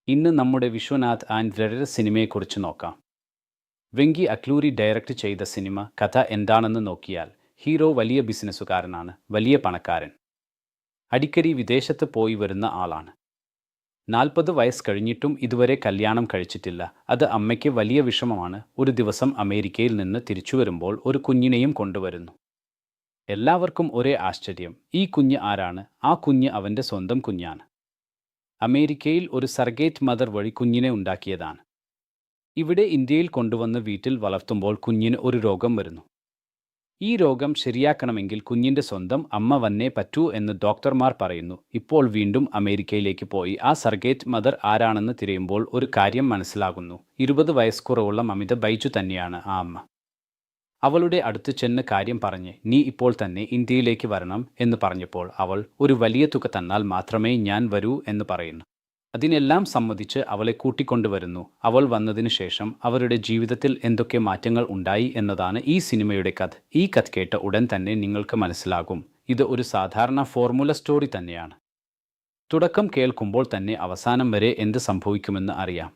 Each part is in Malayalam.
ഇന്ന് നമ്മുടെ വിശ്വനാഥ് ആൻഡ് സിനിമയെക്കുറിച്ച് നോക്കാം. വെങ്കി അക്ലൂരി ഡയറക്റ്റ് ചെയ്ത സിനിമ കഥ എന്താണെന്ന് നോക്കിയാൽ, ഹീറോ വലിയ ബിസിനസ്സുകാരനാണ്, വലിയ പണക്കാരൻ. അടിക്കടി വിദേശത്ത് പോയി വരുന്ന ആളാണ്. 40 വയസ്സ് കഴിഞ്ഞിട്ടും ഇതുവരെ കല്യാണം കഴിച്ചിട്ടില്ല. അത് അമ്മയ്ക്ക് വലിയ വിഷമമാണ്. ഒരു ദിവസം അമേരിക്കയിൽ നിന്ന് തിരിച്ചു വരുമ്പോൾ ഒരു കുഞ്ഞിനെയും കൊണ്ടുവരുന്നു. എല്ലാവർക്കും ഒരേ ആശ്ചര്യം. ഈ കുഞ്ഞ് ആരാണ്? ആ കുഞ്ഞ് അവൻ്റെ സ്വന്തം കുഞ്ഞാണ്. അമേരിക്കയിൽ ഒരു സർഗേറ്റ് മദർ വഴി കുഞ്ഞിനെ ഉണ്ടാക്കിയതാണ്. ഇവിടെ ഇന്ത്യയിൽ കൊണ്ടുവന്ന് വീട്ടിൽ വളർത്തുമ്പോൾ കുഞ്ഞിന് ഒരു രോഗം വരുന്നു. ഈ രോഗം ശരിയാക്കണമെങ്കിൽ കുഞ്ഞിൻ്റെ സ്വന്തം അമ്മ വന്നേ പറ്റൂ എന്ന് ഡോക്ടർമാർ പറയുന്നു. ഇപ്പോൾ വീണ്ടും അമേരിക്കയിലേക്ക് പോയി ആ സർഗേറ്റ് മദർ ആരാണെന്ന് തിരയുമ്പോൾ ഒരു കാര്യം മനസ്സിലാകുന്നു. 20 വയസ്സ് മമിത ബൈജു തന്നെയാണ് ആ അമ്മ. അവളുടെ അടുത്ത് ചെന്ന് കാര്യം പറഞ്ഞ്, നീ ഇപ്പോൾ തന്നെ ഇന്ത്യയിലേക്ക് വരണം എന്ന് പറഞ്ഞപ്പോൾ അവൾ, ഒരു വലിയ തുക തന്നാൽ മാത്രമേ ഞാൻ വരൂ എന്ന് പറയുന്നു. അതിനെല്ലാം സമ്മതിച്ച് അവളെ കൂട്ടിക്കൊണ്ടുവരുന്നു. അവൾ വന്നതിന് ശേഷം അവരുടെ ജീവിതത്തിൽ എന്തൊക്കെ മാറ്റങ്ങൾ ഉണ്ടായി എന്നതാണ് ഈ സിനിമയുടെ കഥ. ഈ കഥ കേട്ട ഉടൻ തന്നെ നിങ്ങൾക്ക് മനസ്സിലാകും, ഇത് ഒരു സാധാരണ ഫോർമുല സ്റ്റോറി തന്നെയാണ്. തുടക്കം കേൾക്കുമ്പോൾ തന്നെ അവസാനം വരെ എന്ത് സംഭവിക്കുമെന്ന് അറിയാം.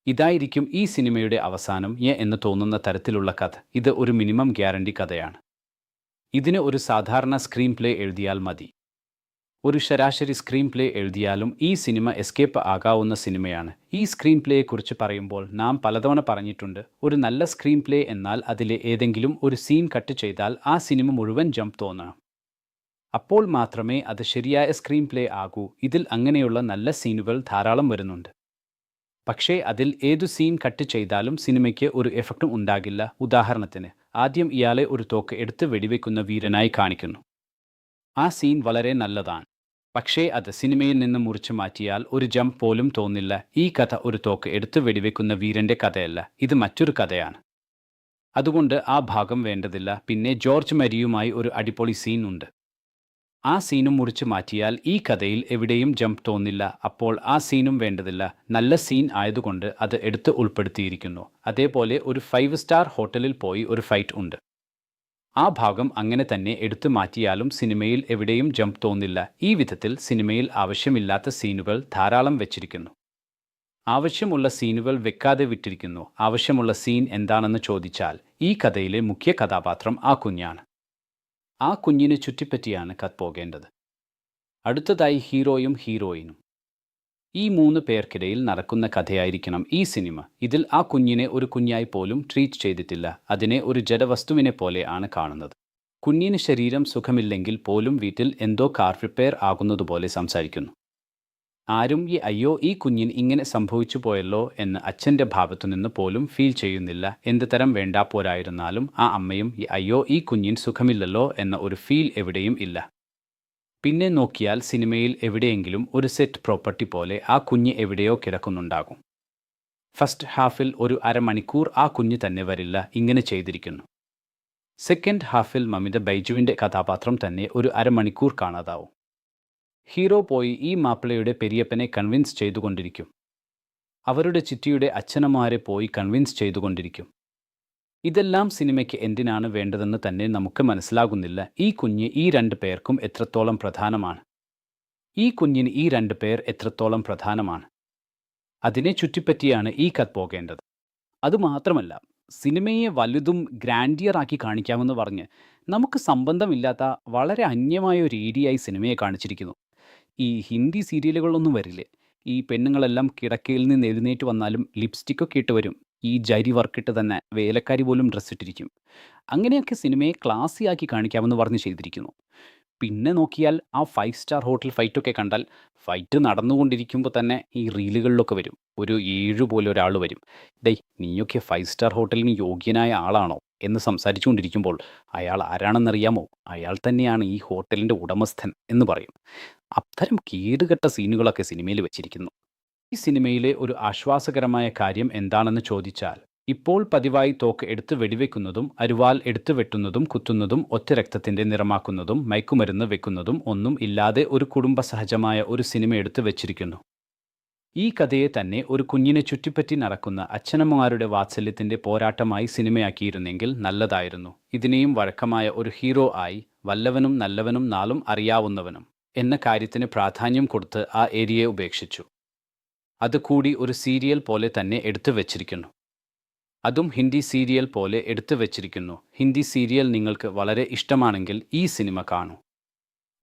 ഇതായിരിക്കും ഈ സിനിമയുടെ അവസാനം എന്ന് തോന്നുന്ന തരത്തിലുള്ള കഥ. ഇത് ഒരു മിനിമം ഗ്യാരണ്ടി കഥയാണ്. ഇതിന് ഒരു സാധാരണ സ്ക്രീൻ പ്ലേ എഴുതിയാൽ മതി. ഒരു ശരാശരി സ്ക്രീൻ പ്ലേ എഴുതിയാലും ഈ സിനിമ എസ്കേപ്പ് ആകാവുന്ന സിനിമയാണ്. ഈ സ്ക്രീൻ പ്ലേയെക്കുറിച്ച് പറയുമ്പോൾ നാം പലതവണ പറഞ്ഞിട്ടുണ്ട്, ഒരു നല്ല സ്ക്രീൻ പ്ലേ എന്നാൽ അതിലെ ഏതെങ്കിലും ഒരു സീൻ കട്ട് ചെയ്താൽ ആ സിനിമ മുഴുവൻ ജംപ് തോന്നണം. അപ്പോൾ മാത്രമേ അത് ശരിയായ സ്ക്രീൻ പ്ലേ ആകൂ. ഇതിൽ അങ്ങനെയുള്ള നല്ല സീനുകൾ ധാരാളം വരുന്നുണ്ട്. പക്ഷേ അതിൽ ഏതു സീൻ കട്ട് ചെയ്താലും സിനിമയ്ക്ക് ഒരു എഫക്റ്റും ഉണ്ടാകില്ല. ഉദാഹരണത്തിന്, ആദ്യം ഇയാളെ ഒരു തോക്ക് എടുത്ത് വെടിവെക്കുന്ന വീരനായി കാണിക്കുന്നു. ആ സീൻ വളരെ നല്ലതാണ്. പക്ഷേ അത് സിനിമയിൽ നിന്ന് മുറിച്ചു മാറ്റിയാൽ ഒരു ജംപ് പോലും തോന്നില്ല. ഈ കഥ ഒരു തോക്ക് എടുത്ത് വെടിവെക്കുന്ന വീരന്റെ കഥയല്ല, ഇത് മറ്റൊരു കഥയാണ്. അതുകൊണ്ട് ആ ഭാഗം വേണ്ടതില്ല. പിന്നെ ജോർജ് മരിയുമായി ഒരു അടിപൊളി സീൻ ഉണ്ട്. ആ സീനും മുറിച്ചു മാറ്റിയാൽ ഈ കഥയിൽ എവിടെയും ജംപ് തോന്നില്ല. അപ്പോൾ ആ സീനും വേണ്ടതില്ല. നല്ല സീൻ ആയതുകൊണ്ട് അത് എടുത്ത് ഉൾപ്പെടുത്തിയിരിക്കുന്നു. അതേപോലെ ഒരു 5 സ്റ്റാർ ഹോട്ടലിൽ പോയി ഒരു ഫൈറ്റ് ഉണ്ട്. ആ ഭാഗം അങ്ങനെ തന്നെ എടുത്തു മാറ്റിയാലും സിനിമയിൽ എവിടെയും ജംപ് തോന്നില്ല. ഈ വിധത്തിൽ സിനിമയിൽ ആവശ്യമില്ലാത്ത സീനുകൾ ധാരാളം വെച്ചിരിക്കുന്നു. ആവശ്യമുള്ള സീനുകൾ വെക്കാതെ വിട്ടിരിക്കുന്നു. ആവശ്യമുള്ള സീൻ എന്താണെന്ന് ചോദിച്ചാൽ, ഈ കഥയിലെ മുഖ്യ കഥാപാത്രം ആ കുഞ്ഞാണ്. ആ കുഞ്ഞിനെ ചുറ്റിപ്പറ്റിയാണ് കഥ പോകേണ്ടത്. അടുത്തതായി ഹീറോയും ഹീറോയിനും. ഈ 3 പേർക്കിടയിൽ നടക്കുന്ന കഥയായിരിക്കണം ഈ സിനിമ. ഇതിൽ ആ കുഞ്ഞിനെ ഒരു കുഞ്ഞായി പോലും ട്രീറ്റ് ചെയ്തിട്ടില്ല. അതിനെ ഒരു ജഡവസ്തുവിനെ പോലെ ആണ് കാണുന്നത്. കുഞ്ഞിന് ശരീരം സുഖമില്ലെങ്കിൽ പോലും വീട്ടിൽ എന്തോ കാർ റിപ്പയർ ആകുന്നതുപോലെ സംസാരിക്കുന്നു. ആരും അയ്യോ ഈ കുഞ്ഞിന് ഇങ്ങനെ സംഭവിച്ചു പോയല്ലോ എന്ന് അച്ഛൻ്റെ ഭാഗത്തുനിന്ന് പോലും ഫീൽ ചെയ്യുന്നില്ല. എന്ത് തരം വേണ്ടാ പോരായിരുന്നാലും ആ അമ്മയും അയ്യോ ഈ കുഞ്ഞിന് സുഖമില്ലല്ലോ എന്ന ഒരു ഫീൽ എവിടെയും ഇല്ല. പിന്നെ നോക്കിയാൽ സിനിമയിൽ എവിടെയെങ്കിലും ഒരു സെറ്റ് പ്രോപ്പർട്ടി പോലെ ആ കുഞ്ഞ് എവിടെയോ കിടക്കുന്നുണ്ടാകും. ഫസ്റ്റ് ഹാഫിൽ ഒരു അരമണിക്കൂർ ആ കുഞ്ഞ് തന്നെ വരില്ല. ഇങ്ങനെ ചെയ്തിരിക്കുന്നു. സെക്കൻഡ് ഹാഫിൽ മമിത ബൈജുവിൻ്റെ കഥാപാത്രം തന്നെ ഒരു അരമണിക്കൂർ കാണാതാവും. ഹീറോ പോയി ഈ മാപ്പിളയുടെ പെരിയപ്പനെ കൺവിൻസ് ചെയ്തുകൊണ്ടിരിക്കും. അവരുടെ ചിറ്റിയുടെ അച്ഛനമാരെ പോയി കൺവിൻസ് ചെയ്തുകൊണ്ടിരിക്കും. ഇതെല്ലാം സിനിമയ്ക്ക് എന്തിനാണ് വേണ്ടതെന്ന് തന്നെ നമുക്ക് മനസ്സിലാകുന്നില്ല. ഈ കുഞ്ഞ് ഈ 2 പേർക്കും എത്രത്തോളം പ്രധാനമാണ്? ഈ കുഞ്ഞിന് ഈ 2 പേർ എത്രത്തോളം പ്രധാനമാണ്? അതിനെ ചുറ്റിപ്പറ്റിയാണ് ഈ കഥ പോകേണ്ടത്. അതുമാത്രമല്ല, സിനിമയെ വലുതും ഗ്രാൻഡിയറാക്കി കാണിക്കാമെന്ന് പറഞ്ഞ് നമുക്ക് സംബന്ധമില്ലാത്ത വളരെ അന്യമായ ഒരു രീതിയായി സിനിമയെ കാണിച്ചിരിക്കുന്നു. ഈ ഹിന്ദി സീരിയലുകളൊന്നും വരില്ലേ, ഈ പെണ്ണുങ്ങളെല്ലാം കിടക്കയിൽ നിന്ന് എഴുന്നേറ്റ് വന്നാലും ലിപ്സ്റ്റിക്കൊക്കെ ഇട്ട് വരും. ഈ ജരി വർക്കിട്ട് തന്നെ വേലക്കാരി പോലും ഡ്രസ്സ് ഇട്ടിരിക്കും. അങ്ങനെയൊക്കെ സിനിമയെ ക്ലാസ്സിയാക്കി കാണിക്കാമെന്ന് പറഞ്ഞ് ചെയ്തിരിക്കുന്നു. പിന്നെ നോക്കിയാൽ ആ 5 സ്റ്റാർ ഹോട്ടൽ ഫൈറ്റൊക്കെ കണ്ടാൽ, ഫൈറ്റ് നടന്നുകൊണ്ടിരിക്കുമ്പോൾ തന്നെ ഈ റീലുകളിലൊക്കെ വരും. ഒരു 7 പോലെ ഒരാൾ വരും. ഡേയ് നീയൊക്കെ 5 സ്റ്റാർ ഹോട്ടലിന് യോഗ്യനായ ആളാണോ എന്ന് സംസാരിച്ചുകൊണ്ടിരിക്കുമ്പോൾ അയാൾ ആരാണെന്നറിയാമോ? അയാൾ തന്നെയാണ് ഈ ഹോട്ടലിൻ്റെ ഉടമസ്ഥൻ എന്ന് പറയും. അത്തരം കേടുകെട്ട സീനുകളൊക്കെ സിനിമയിൽ വെച്ചിരിക്കുന്നു. ഈ സിനിമയിലെ ഒരു ആശ്വാസകരമായ കാര്യം എന്താണെന്ന് ചോദിച്ചാൽ, ഇപ്പോൾ പതിവായി തോക്ക് എടുത്ത് വെടിവെക്കുന്നതും അരുവാൾ എടുത്ത് വെട്ടുന്നതും കുത്തുന്നതും ഒറ്റ രക്തത്തിൻ്റെ നിറമാക്കുന്നതും മയക്കുമരുന്ന് വെക്കുന്നതും ഒന്നും ഇല്ലാതെ ഒരു കുടുംബസഹജമായ ഒരു സിനിമ എടുത്ത് വെച്ചിരിക്കുന്നു. ഈ കഥയെ തന്നെ ഒരു കുഞ്ഞിനെ ചുറ്റിപ്പറ്റി നടക്കുന്ന അച്ഛനമ്മമാരുടെ വാത്സല്യത്തിൻ്റെ പോരാട്ടമായി സിനിമയാക്കിയിരുന്നെങ്കിൽ നല്ലതായിരുന്നു. ഇതിനെയും വഴക്കമായ ഒരു ഹീറോ ആയി, വല്ലവനും നല്ലവനും നാളും അറിയാവുന്നവനും എന്ന കാര്യത്തിന് പ്രാധാന്യം കൊടുത്ത് ആ ഏരിയയെ ഉപേക്ഷിച്ചു. അത് കൂടി ഒരു സീരിയൽ പോലെ തന്നെ എടുത്തു വച്ചിരിക്കുന്നു. അതും ഹിന്ദി സീരിയൽ പോലെ എടുത്തു വച്ചിരിക്കുന്നു. ഹിന്ദി സീരിയൽ നിങ്ങൾക്ക് വളരെ ഇഷ്ടമാണെങ്കിൽ ഈ സിനിമ കാണൂ.